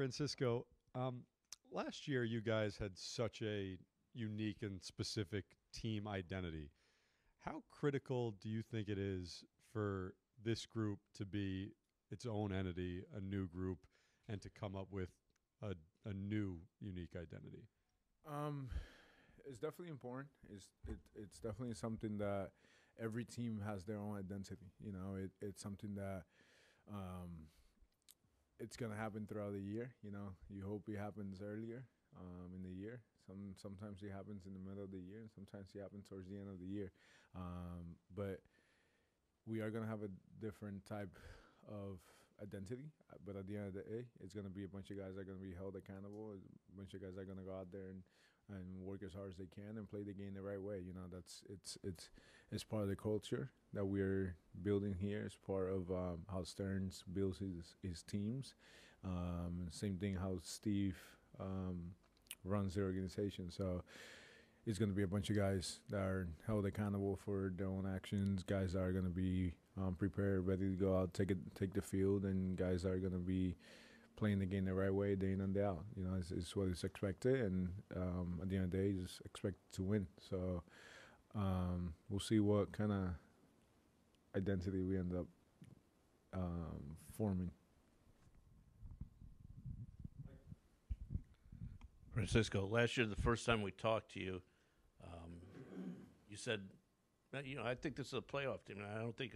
Francisco, last year you guys had such a unique and specific team identity. How critical do you think it is for this group to be its own entity, a new group, and to come up with a, a new unique identity? Um, it's definitely important. It's definitely something that every team has their own identity. It's something that um, it's gonna happen throughout the year. You hope it happens earlier in the year. Sometimes it happens in the middle of the year, and sometimes it happens towards the end of the year. But we are gonna have a different type of identity. But at the end of the day, it's gonna be a bunch of guys that are gonna be held accountable. A bunch of guys that are gonna go out there and work as hard as they can and play the game the right way. That's it's part of the culture that we're building here. It's part of how Stearns builds his teams. Same thing how Steve runs the organization. So it's going to be a bunch of guys that are held accountable for their own actions. Guys that are going to be prepared, ready to go out, take the field, and guys that are going to be playing the game the right way, day in and day out. It's what is expected, and at the end of the day, just expect to win. So we'll see what kind of identity we end up forming. Francisco, last year, the first time we talked to you, you said, I think this is a playoff team. And I don't think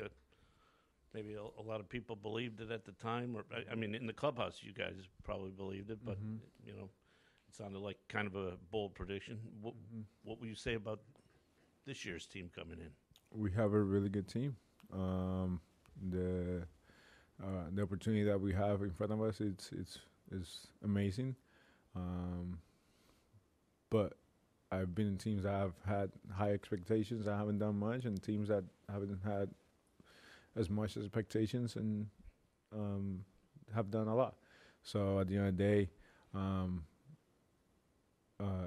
maybe a lot of people believed it at the time. Or I mean, in the clubhouse, you guys probably believed it, but, it sounded like kind of a bold prediction. What would you say about this year's team coming in? We have a really good team. The opportunity that we have in front of us, it's amazing. But I've been in teams that have had high expectations that haven't done much, and teams that haven't had as much expectations and have done a lot. So at the end of the day,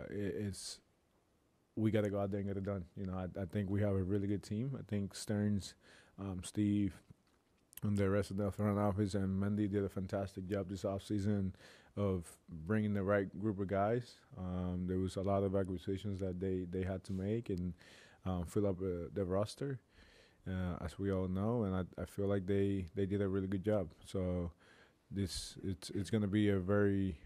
it's we got to go out there and get it done. I think we have a really good team. I think Stearns, Steve, and the rest of the front office and Mendy did a fantastic job this offseason of bringing the right group of guys. There was a lot of acquisitions that they had to make and fill up the roster, as we all know, and I feel like they did a really good job. So it's going to be a very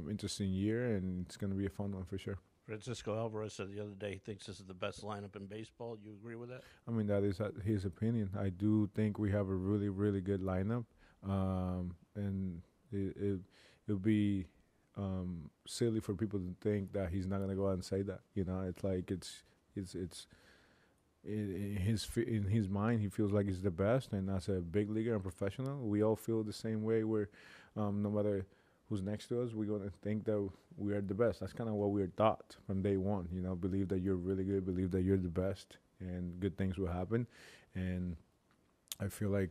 interesting year, and it's going to be a fun one for sure. Francisco Alvarez said the other day he thinks this is the best lineup in baseball. You agree with that? I mean, that is his opinion. I do think we have a really, really good lineup, and it would be silly for people to think that he's not going to go out and say that. It's like it's in his mind, he feels like he's the best, and as a big leaguer and professional, we all feel the same way. Where no matter who's next to us, we're going to think that we are the best. That's kind of what we're taught from day one. Believe that you're really good, believe that you're the best, and good things will happen. And I feel like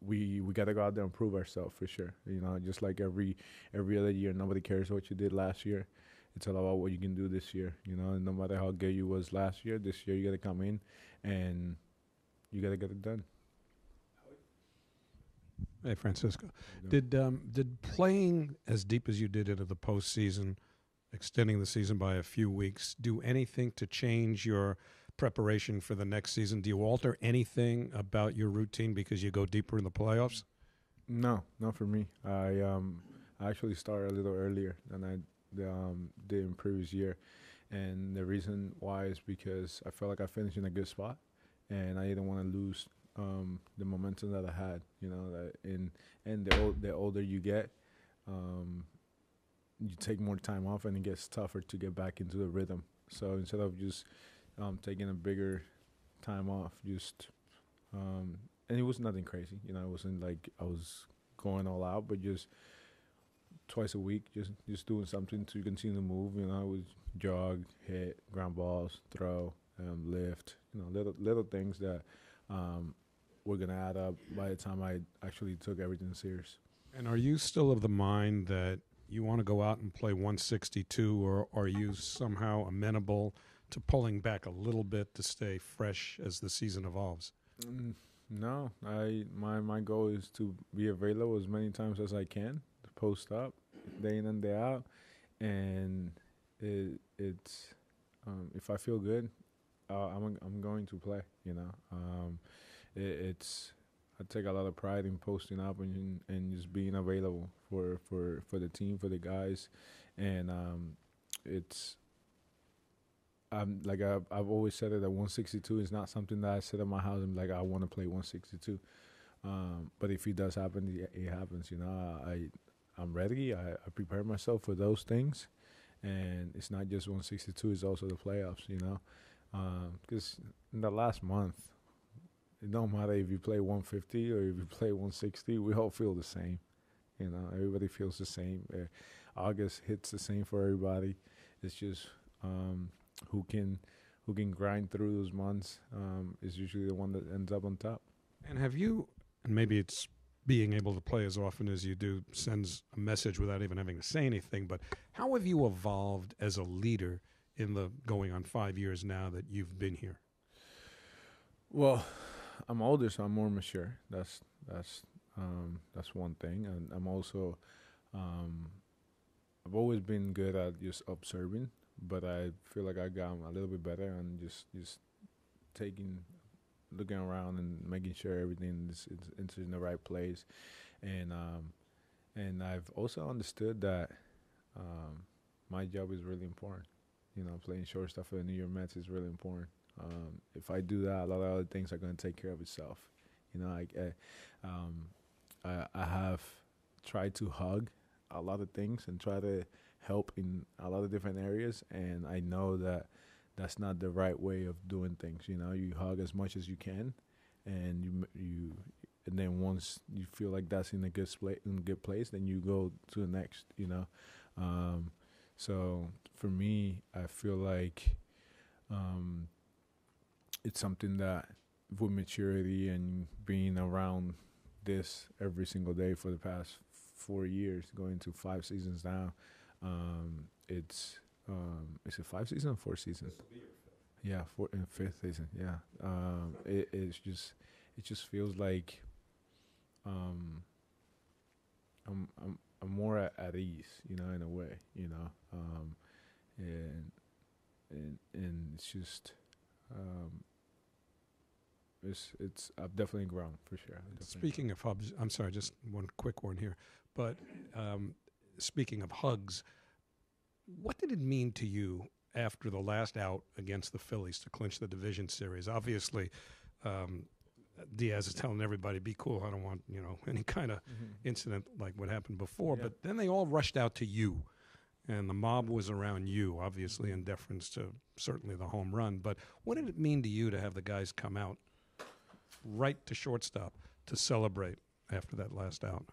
we got to go out there and prove ourselves for sure. Just like every other year, nobody cares what you did last year. It's all about what you can do this year. No matter how good you was last year, this year you got to come in and you got to get it done. Hey, Francisco, did playing as deep as you did into the postseason, extending the season by a few weeks, do anything to change your preparation for the next season? Do you alter anything about your routine because you go deeper in the playoffs? No, not for me. I actually started a little earlier than I did in previous year, and the reason why is because I felt like I finished in a good spot, and I didn't want to lose the momentum that I had. And the older you get, you take more time off, and it gets tougher to get back into the rhythm. So instead of just taking a bigger time off, and it was nothing crazy. It wasn't like I was going all out, but just twice a week, just doing something to continue to move. I would jog, hit, ground balls, throw, lift. Little things that were gonna add up by the time I actually took everything serious. And are you still of the mind that you want to go out and play 162, or are you somehow amenable to pulling back a little bit to stay fresh as the season evolves? No, my goal is to be available as many times as I can, post up day in and day out, and it's if I feel good, I'm going to play. You know, it's I take a lot of pride in posting up and just being available for the team, for the guys, and it's like I've always said it that 162 is not something that I sit at my house and like I want to play 162. But if it does happen, it happens. You know, I'm ready. I prepare myself for those things, and it's not just 162; it's also the playoffs. You know, because in the last month, it don't matter if you play 150 or if you play 160. We all feel the same. You know, everybody feels the same. August hits the same for everybody. It's just who can grind through those months is usually the one that ends up on top. And have you, and maybe it's being able to play as often as you do sends a message without even having to say anything, but how have you evolved as a leader in the going on 5 years now that you've been here? Well, I'm older, so I'm more mature. That's one thing, and I'm also I've always been good at just observing, but I feel like I got a little bit better on just looking around and making sure everything is in the right place, and I've also understood that my job is really important. You know, playing shortstop for the New York Mets is really important. If I do that, a lot of other things are going to take care of itself. You know, I have tried to hug a lot of things and try to help in a lot of different areas, and I know that that's not the right way of doing things. You know, you hug as much as you can, and and then once you feel like that's in a good place, then you go to the next. You know, so for me, I feel like it's something that with maturity and being around this every single day for the past 4 years, going to 5 seasons now, it's is it 5 seasons or 4 seasons? Yeah, 4 and 5th season. Yeah, it just feels like I'm more at ease, you know, in a way, you know, and it's just it's I've definitely grown for sure. Speaking of hugs, I'm sorry, just one quick one here, but speaking of hugs, what did it mean to you after the last out against the Phillies to clinch the division series? Obviously, Diaz is telling everybody, be cool, I don't want, you know, any kind of incident like what happened before. Yeah. But then they all rushed out to you, and the mob was around you, obviously in deference to certainly the home run. But what did it mean to you to have the guys come out right to shortstop to celebrate after that last out?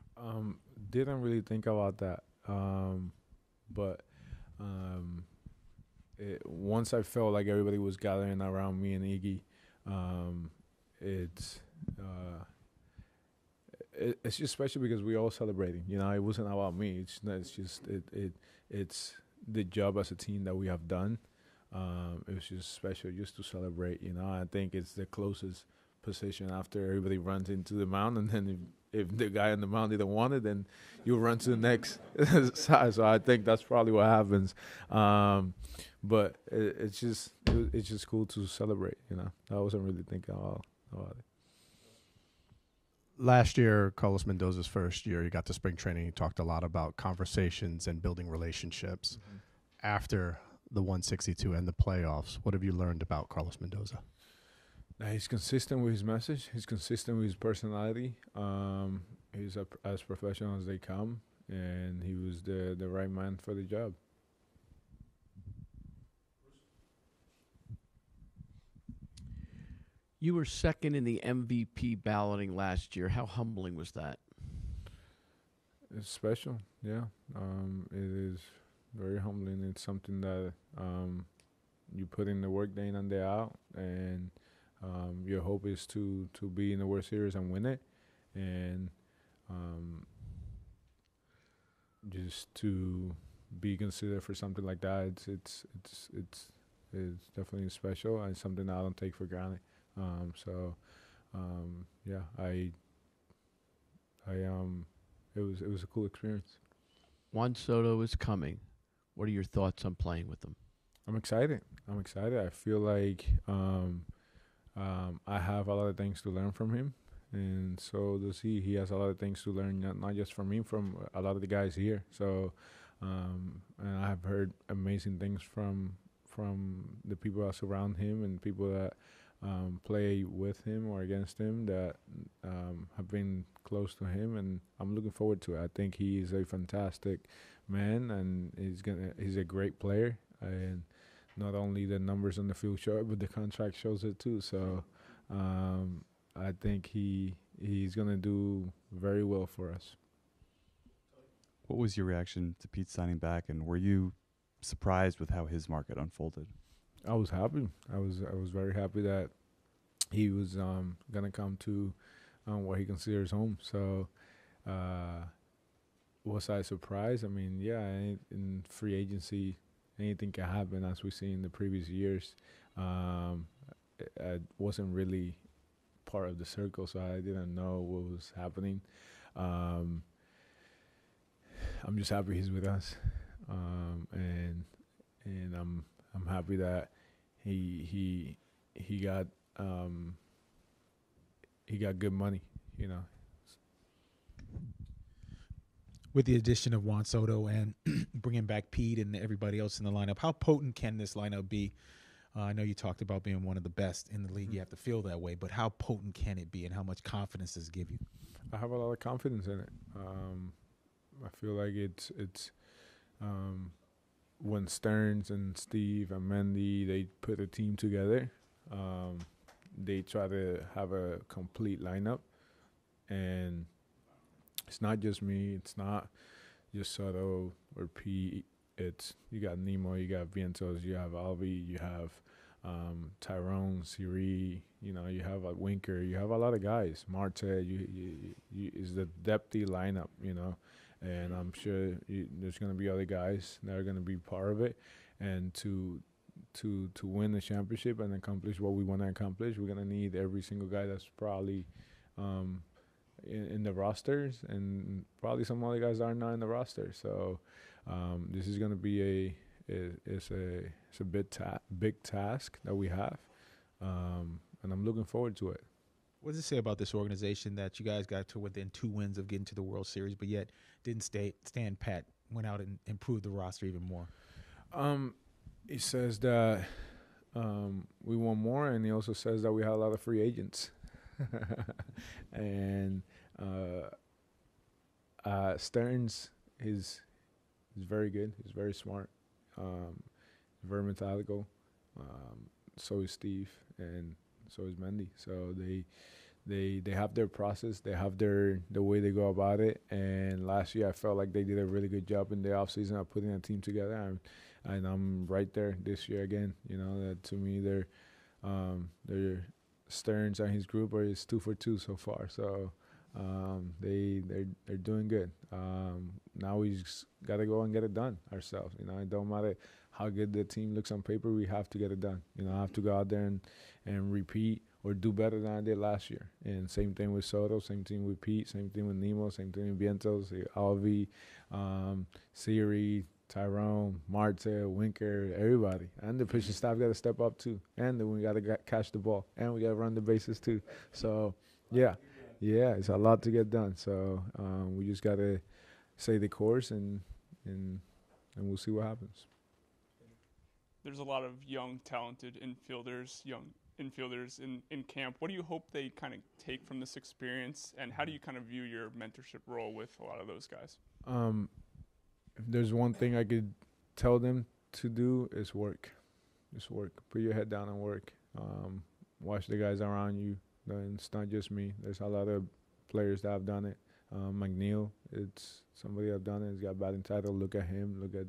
Didn't really think about that. But once I felt like everybody was gathering around me and Iggy, it's just special because we all celebrating. You know, it wasn't about me. It's the job as a team that we have done. It was just special just to celebrate. You know, I think it's the closest position after everybody runs into the mound, and then if the guy on the mound didn't want it, then you run to the next side. So I think that's probably what happens. But it's just cool to celebrate. You know, I wasn't really thinking about it. Last year, Carlos Mendoza's first year, you got to spring training. You talked a lot about conversations and building relationships. Mm-hmm. After the 162 and the playoffs, what have you learned about Carlos Mendoza? He's consistent with his message. He's consistent with his personality. He's as professional as they come, and he was the right man for the job. You were second in the MVP balloting last year. How humbling was that? It's special, yeah. It is very humbling. It's something that you put in the work day in and day out, and your hope is to be in the World Series and win it, and just to be considered for something like that. It's definitely special and something that I don't take for granted. Yeah, it was a cool experience. Juan Soto is coming. What are your thoughts on playing with him? I'm excited. I feel like I have a lot of things to learn from him, and so does he. He has a lot of things to learn, not just from me, from a lot of the guys here. So, and I have heard amazing things from the people that surround him and people that play with him or against him that have been close to him, and I'm looking forward to it. I think he is a fantastic man, and he's a great player, and not only the numbers on the field show it, but the contract shows it too. So I think he's gonna do very well for us. What was your reaction to Pete signing back, and were you surprised with how his market unfolded? I was happy. I was very happy that he was gonna come to what he considers home. So was I surprised? I mean, yeah, in free agency, anything can happen, as we see in the previous years. I wasn't really part of the circle, so I didn't know what was happening. I'm just happy he's with us, and I'm happy that he got good money, you know. With the addition of Juan Soto and bringing back Pete and everybody else in the lineup, how potent can this lineup be? I know you talked about being one of the best in the league. You have to feel that way, but how potent can it be, and how much confidence does it give you? I have a lot of confidence in it. I feel like it's when Stearns and Steve and Mendy, they put a team together, they try to have a complete lineup, and it's not just me. It's not just Soto or Pete. It's you got Nemo, you got Vientos, you have Alvi, you have Tyrone, Siri. You know, you have Winker. You have a lot of guys. Marte. You is the depthy lineup. You know, and I'm sure there's going to be other guys that are going to be part of it, and to win the championship and accomplish what we want to accomplish, we're going to need every single guy that's probably in the rosters, and probably some other guys are not in the roster. So this is going to be a big task that we have, and I'm looking forward to it. What does it say about this organization that you guys got to within 2 wins of getting to the World Series, but yet didn't stand pat, went out and improved the roster even more? It says that we want more, and he also says that we have a lot of free agents. And Stearns is very good. He's very smart, very methodical. So is Steve, and so is Mendy. So they have their process. They have the way they go about it. And last year I felt like they did a really good job in the offseason of putting a team together. And I'm right there this year again. You know, that to me they're Stearns and his group are 2 for 2 so far. So they're doing good. Now we just got to go and get it done ourselves. You know, it don't matter how good the team looks on paper. We have to get it done. You know, I have to go out there and repeat or do better than I did last year. And same thing with Soto, same thing with Pete, same thing with Nemo, same thing with Vientos, Alvi, Siri, Tyrone, Marte, Winker, everybody. And the pitching staff got to step up too. And then we got to catch the ball. And we got to run the bases too. So, yeah, it's a lot to get done. So we just got to stay the course, and we'll see what happens. There's a lot of young, talented young infielders in camp. What do you hope they kind of take from this experience, and how do you kind of view your mentorship role with a lot of those guys? If there's one thing I could tell them to do, is work. Just work. Put your head down and work. Watch the guys around you. It's not just me. There's a lot of players that have done it. McNeil, it's somebody I've done it. He's got batting title. Look at him. Look at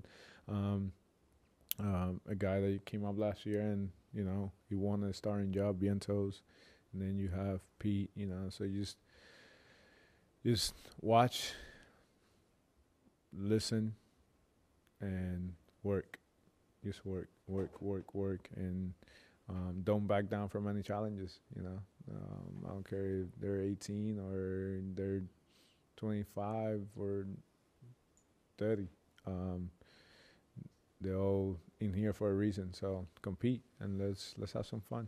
a guy that came up last year, and you know he won a starting job, Vientos, and then you have Pete. You know, so you just watch, listen, and work. Just work, and don't back down from any challenges. You know, I don't care if they're 18 or they're 25 or 30. They're all in here for a reason. So compete and let's have some fun.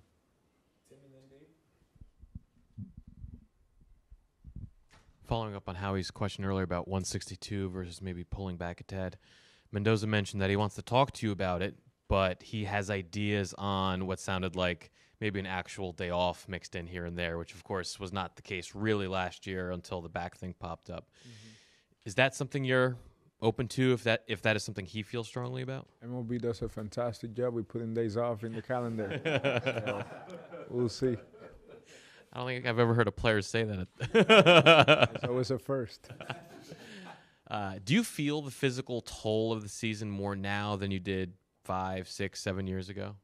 Following up on Howie's question earlier about 162 versus maybe pulling back a tad, Mendoza mentioned that he wants to talk to you about it, but he has ideas on what sounded like maybe an actual day off mixed in here and there, which of course was not the case really last year until the back thing popped up. Mm-hmm. Is that something you're open to if that is something he feels strongly about? MLB does a fantastic job with putting days off in the calendar. So we'll see. I don't think I've ever heard a player say that. It's always a first. Do you feel the physical toll of the season more now than you did 5, 6, 7 years ago?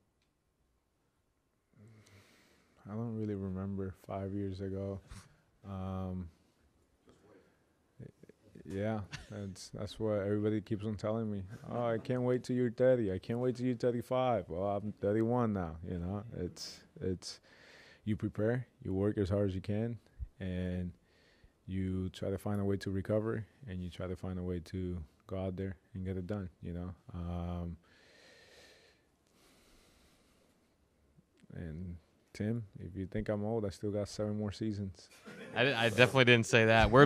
I don't really remember 5 years ago. Yeah, that's what everybody keeps on telling me. Oh, I can't wait till you're 30. I can't wait till you're 35. Well, I'm 31 now. You know, it's you prepare, you work as hard as you can, and you try to find a way to recover, and you try to find a way to go out there and get it done. You know, and Tim, if you think I'm old, I still got 7 more seasons. I definitely didn't say that. We're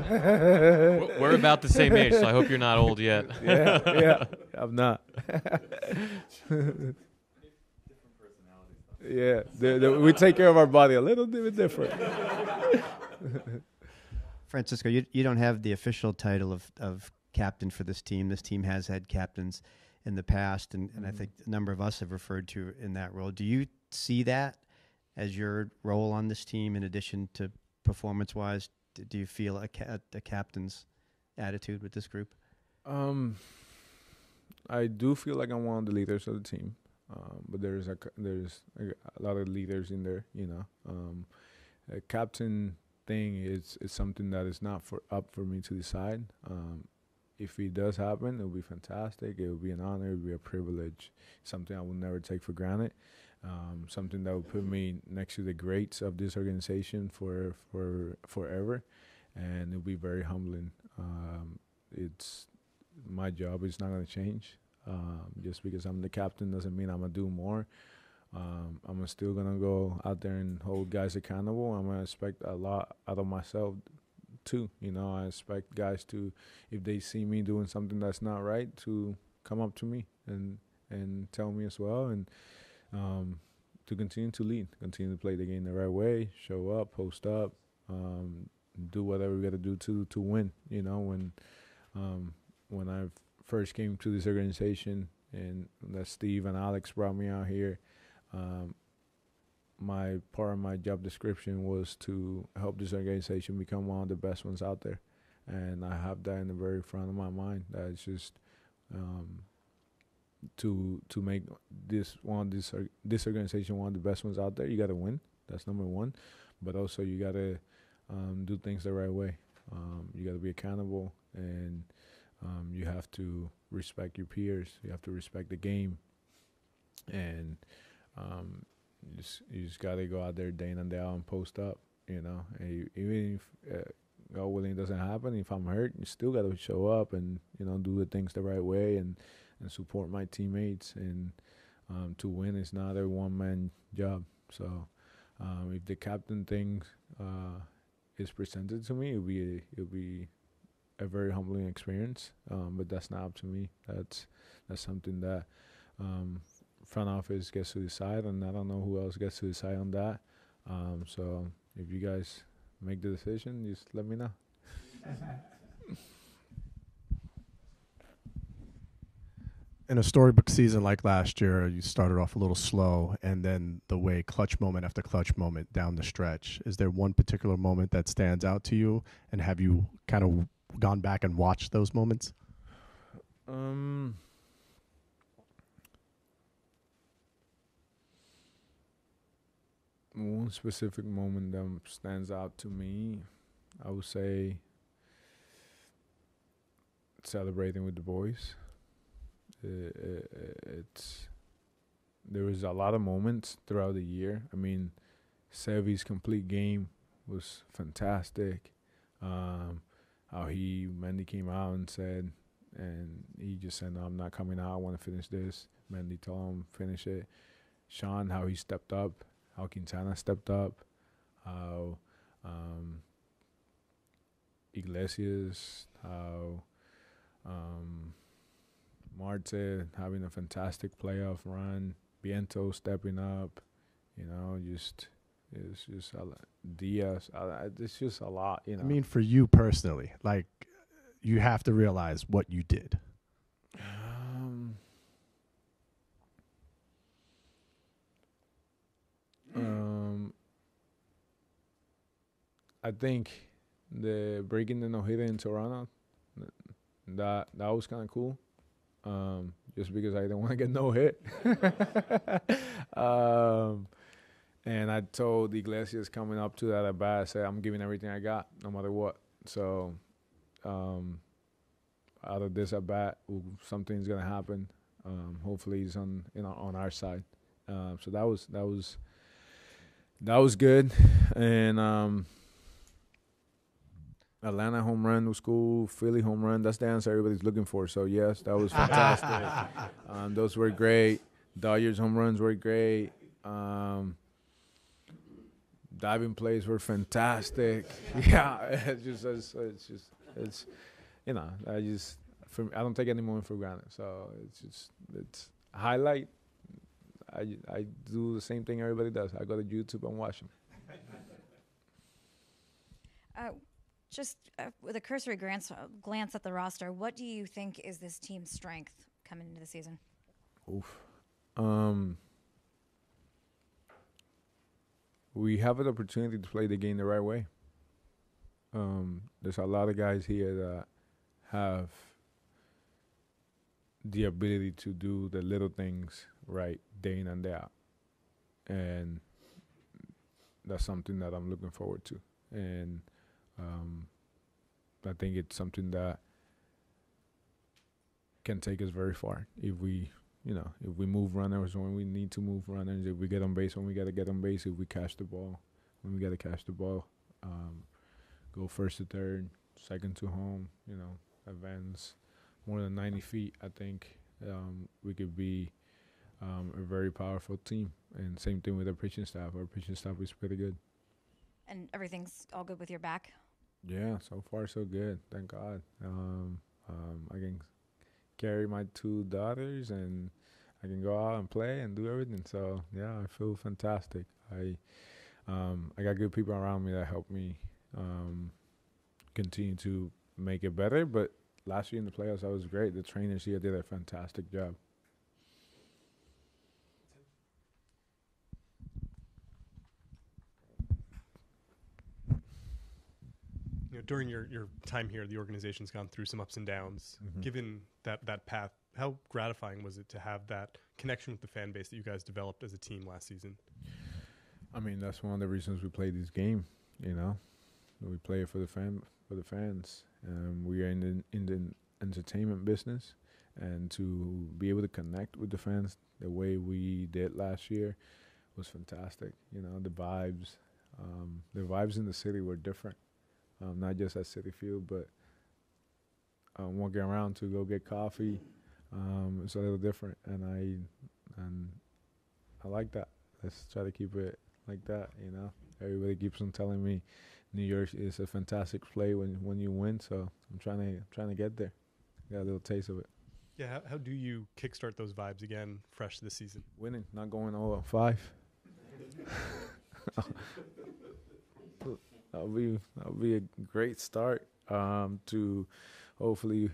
about the same age, so I hope you're not old yet. Yeah, I'm not. Yeah, we take care of our body a little bit different. Francisco, you don't have the official title of captain for this team. This team has had captains in the past, and I think a number of us have referred to in that role. Do you see that as your role on this team in addition to performance-wise? Do you feel a captain's attitude with this group? I do feel like I'm one of the leaders of the team. But there's a lot of leaders in there, you know. A captain thing is something that is not up for me to decide. If it does happen, it'll be fantastic. It will be an honor. It will be a privilege. Something I will never take for granted. Something that will put me next to the greats of this organization for forever, and it'll be very humbling. It's my job is not going to change. Just because I'm the captain doesn't mean I'm going to do more. I'm still going to go out there and hold guys accountable. I'm going to expect a lot out of myself, too. You know, I expect guys to, if they see me doing something that's not right, to come up to me and tell me as well. And to continue to lead, continue to play the game the right way, show up, post up, do whatever we got to do to win. You know, when I first came to this organization and that Steve and Alex brought me out here, my part of my job description was to help this organization become one of the best ones out there. And I have that in the very front of my mind. That it's just to make this organization one of the best ones out there, you got to win. That's number one. But also you got to do things the right way. You got to be accountable, and you have to respect your peers. You have to respect the game, and you just got to go out there day in and day out and post up. You know, and even if God willing it doesn't happen, if I'm hurt, you still got to show up and do the things the right way and support my teammates. And to win is not a one-man job. So if the captain thing is presented to me, it'll be a very humbling experience. But that's not up to me. That's something that front office gets to decide, and I don't know who else gets to decide on that. So if you guys make the decision, just let me know. In a storybook season like last year, you started off a little slow, and then the way clutch moment after clutch moment down the stretch. Is there one particular moment that stands out to you, and have you kind of gone back and watched those moments? One specific moment that stands out to me, I would say celebrating with the boys. There was a lot of moments throughout the year. I mean, Sevy's complete game was fantastic. How Mendy came out and said and he just said, "No, I'm not coming out. I want to finish this." Mendy told him finish it. Sean, how he stepped up, how Quintana stepped up, how Iglesias, how Marte having a fantastic playoff run, Biento stepping up, it's just Diaz. It's just a lot, I mean, for you personally, like, you have to realize what you did. I think the breaking the no-hitter in Toronto, that was kind of cool. Just because I didn't want to get no hit. And I told Iglesias coming up to that at bat, I said, I'm giving everything I got, no matter what. So out of this at bat, something's gonna happen. Hopefully, he's on our side. So that was good. And Atlanta home run was cool. Philly home run, that's the answer everybody's looking for. So yes, that was fantastic. Those were great. Dodgers home runs were great. Diving plays were fantastic. Yeah, I don't take any moment for granted. So it's a highlight. I do the same thing everybody does. I go to YouTube and watch them. Just with a cursory glance at the roster, what do you think is this team's strength coming into the season? We have an opportunity to play the game the right way. There's a lot of guys here that have the ability to do the little things right day in and day out. And that's something that I'm looking forward to. And I think it's something that can take us very far if we move runners when we need to move runners, if we get on base when we got to get on base, if we catch the ball when we got to catch the ball, go first to third, second to home, advance more than 90 feet. I think we could be a very powerful team. And same thing with our pitching staff. Our pitching staff is pretty good. And everything's all good with your back? Yeah, so far so good. Thank God. I can carry my 2 daughters and I can go out and play and do everything. So yeah, I feel fantastic. I got good people around me that help me continue to make it better. But last year in the playoffs, I was great. The trainers here did a fantastic job. During your time here, the organization's gone through some ups and downs. Mm-hmm. Given that path, how gratifying was it to have that connection with the fan base that you guys developed as a team last season? I mean, that's one of the reasons we play this game. We play it for the fans. We are in the entertainment business, and to be able to connect with the fans the way we did last year was fantastic. The vibes in the city were different. Not just at Citi Field, but walking around to go get coffee. It's a little different, and I like that. Let's try to keep it like that. Everybody keeps on telling me New York is a fantastic play when you win. So I'm trying to get there. Got a little taste of it. Yeah, how do you kickstart those vibes again, fresh this season? Winning, not going 0-5. That'll be a great start to hopefully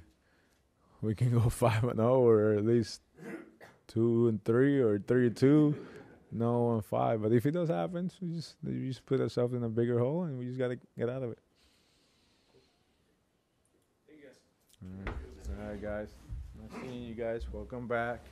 we can go 5-0 or at least 2-3 or 3-2, no 5. But if it does happen, we just put ourselves in a bigger hole and we just gotta get out of it. All right, guys. Nice seeing you guys. Welcome back.